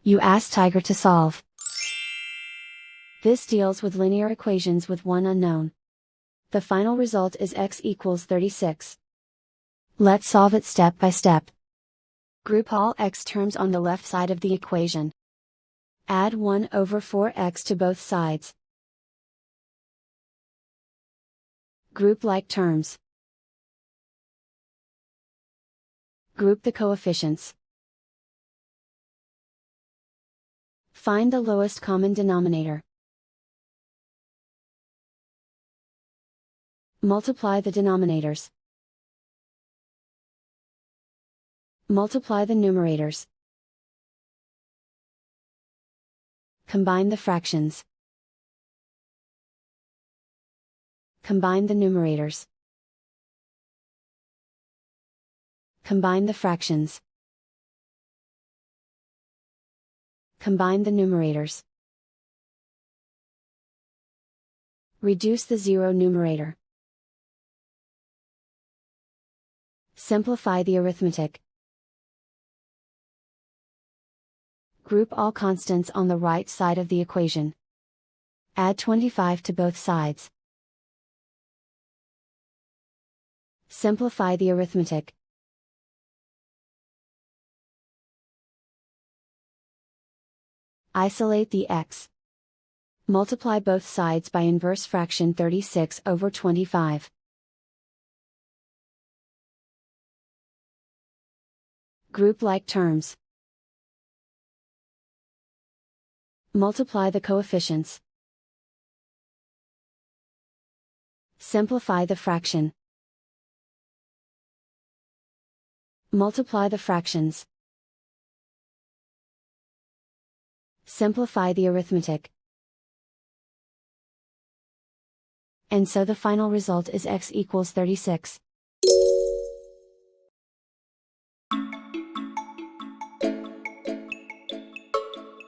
You ask Tiger to solve. This deals with linear equations with one unknown. The final result is x equals 36. Let's solve it step by step. Group all x terms on the left side of the equation. Add 1 over 4x to both sides. Group like terms. Group the coefficients. Find the lowest common denominator. Multiply the denominators. Multiply the numerators. Combine the fractions. Combine the numerators. Combine the fractions. Combine the numerators. Reduce the zero numerator. Simplify the arithmetic. Group all constants on the right side of the equation. Add 25 to both sides. Simplify the arithmetic. Isolate the x. Multiply both sides by inverse fraction 36 over 25. Group like terms. Multiply the coefficients. Simplify the fraction. Multiply the fractions. Simplify the arithmetic. And so the final result is x equals 36.